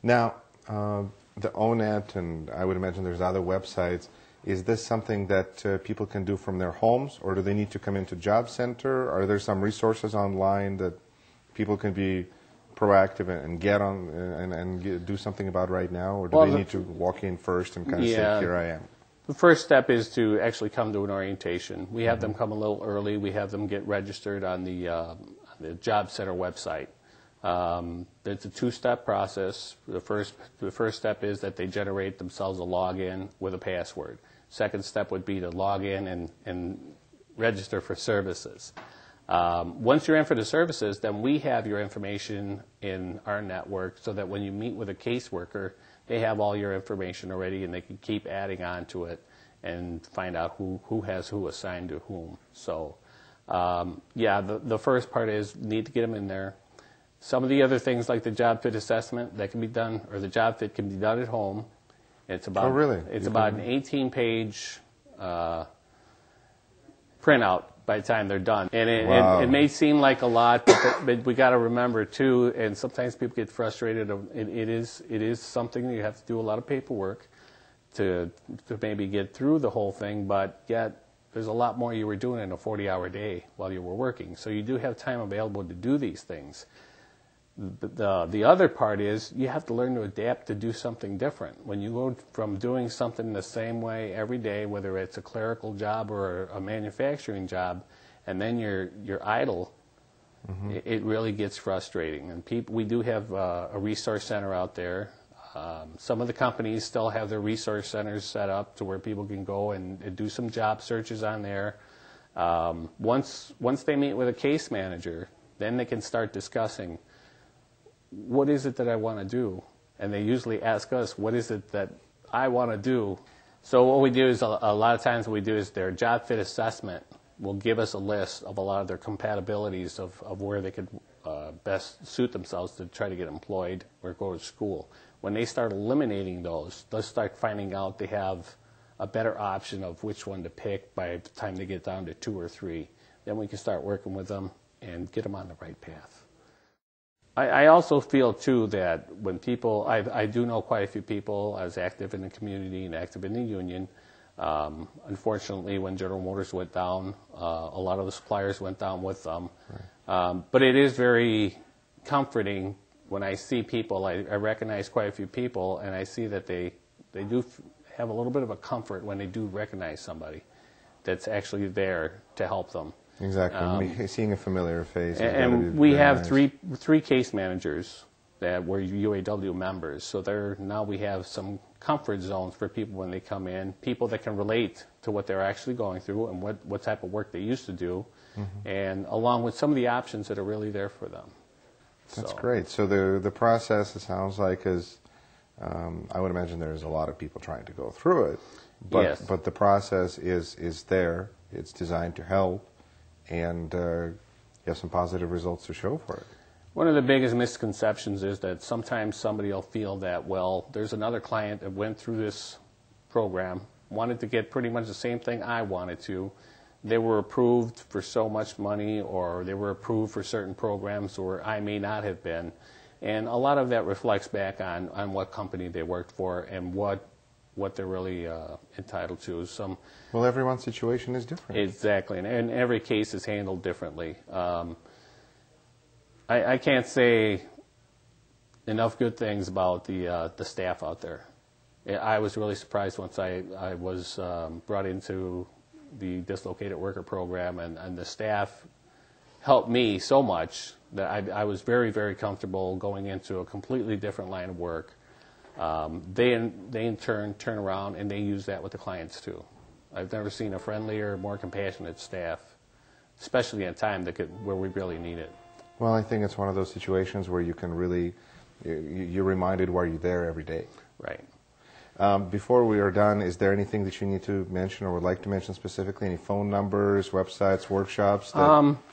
Now, the ONET, and I would imagine there's other websites, is this something that people can do from their homes, or do they need to come into Job Center? Are there some resources online that people can be proactive and get on and do something about right now, or do they need to walk in first and kind of say, here I am? The first step is to actually come to an orientation. We have them come a little early. We have them get registered on the Job Center website. It's a two-step process. The first step is that they generate themselves a login with a password. Second step would be to log in and register for services. Once you're in for the services, then we have your information in our network so that when you meet with a caseworker, they have all your information already and they can keep adding on to it and find out who has who assigned to whom. So, the first part is need to get them in there. Some of the other things like the job fit assessment that can be done, or the job fit can be done at home. It's about about an 18-page printout by the time they're done, and it may seem like a lot, but we got to remember too. And sometimes people get frustrated. It is something that you have to do a lot of paperwork to maybe get through the whole thing, but yet there's a lot more you were doing in a 40-hour day while you were working. So you do have time available to do these things. The other part is you have to learn to adapt to do something different. When you go from doing something the same way every day, whether it's a clerical job or a manufacturing job, and then you're idle, it really gets frustrating. And we do have a resource center out there. Some of the companies still have their resource centers set up to where people can go and do some job searches on there. Once they meet with a case manager, then they can start discussing, what is it that I want to do? And they usually ask us, what is it that I want to do? So what we do is, a lot of times what we do is their job fit assessment will give us a list of a lot of their compatibilities of where they could best suit themselves to try to get employed or go to school. When they start eliminating those, they'll start finding out they have a better option of which one to pick by the time they get down to 2 or 3. Then we can start working with them and get them on the right path. I also feel, too, that when people, I do know quite a few people. I was active in the community and active in the union. Unfortunately, when General Motors went down, a lot of the suppliers went down with them. Right. But it is very comforting when I see people. I recognize quite a few people, and I see that they do have a little bit of a comfort when they do recognize somebody that's actually there to help them. Exactly. Seeing a familiar face. And we have three case managers that were UAW members. So now we have some comfort zones for people when they come in, people that can relate to what they're actually going through and what type of work they used to do, and along with some of the options that are really there for them. That's great. So the process, it sounds like, is, I would imagine there's a lot of people trying to go through it, but the process is there. It's designed to help. And you have some positive results to show for it. One of the biggest misconceptions is that sometimes somebody will feel that, well, there's another client that went through this program, wanted to get pretty much the same thing I wanted to. They were approved for so much money, or they were approved for certain programs where I may not have been. And a lot of that reflects back on what company they worked for and what they're really entitled to. Well, everyone's situation is different. Exactly, and every case is handled differently. I can't say enough good things about the staff out there. I was really surprised once I was brought into the dislocated worker program, and the staff helped me so much that I was very, very comfortable going into a completely different line of work. They in turn turn around and they use that with the clients too. I've never seen a friendlier, more compassionate staff, especially at a time where we really need it. Well, I think it's one of those situations where you can really, you're reminded why you're there every day. Right. Before we are done, is there anything that you need to mention or would like to mention specifically? Any phone numbers, websites, workshops?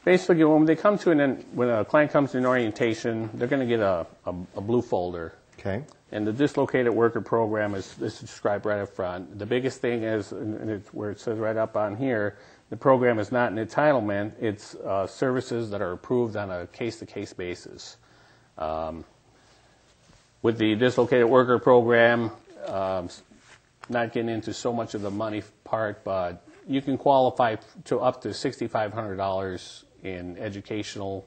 Basically, when they come when a client comes to an orientation, they're going to get a blue folder. Okay. And the dislocated worker program is described right up front. The biggest thing is, where it says right up on here, the program is not an entitlement. It's services that are approved on a case-to-case basis. with the dislocated worker program, not getting into so much of the money part, but you can qualify to up to $6,500 in educational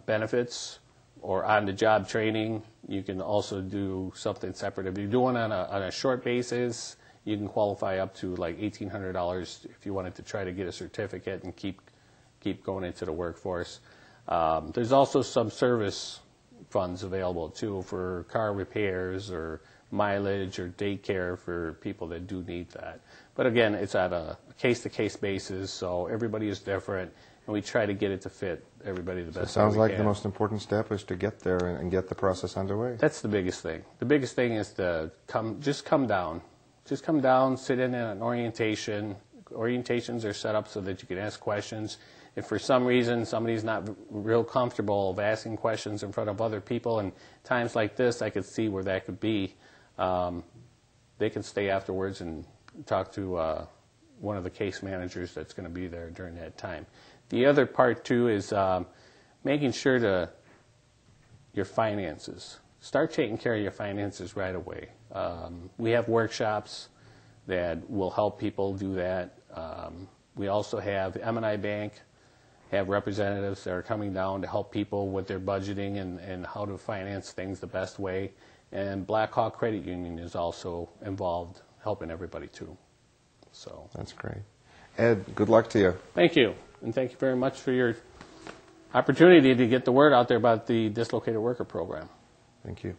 benefits or on-the-job training. You can also do something separate. If you're doing on a short basis, you can qualify up to like $1,800 if you wanted to try to get a certificate and keep going into the workforce. There's also some service funds available too for car repairs or mileage or daycare for people that do need that. But again, it's at a case-to-case basis, so everybody is different, and we try to get it to fit everybody the best way we can. It sounds like the most important step is to get there and get the process underway. That's the biggest thing. The biggest thing is to just come down. Just come down, sit in an orientation. Orientations are set up so that you can ask questions. If for some reason somebody's not real comfortable of asking questions in front of other people, and times like this, I could see where that could be. They can stay afterwards and talk to one of the case managers that's going to be there during that time. The other part, too, is making sure your finances. Start taking care of your finances right away. We have workshops that will help people do that. We also have M&I Bank, have representatives that are coming down to help people with their budgeting and how to finance things the best way. And Black Hawk Credit Union is also involved, helping everybody too. So that's great. Ed, good luck to you. Thank you, and thank you very much for your opportunity to get the word out there about the dislocated worker program. Thank you.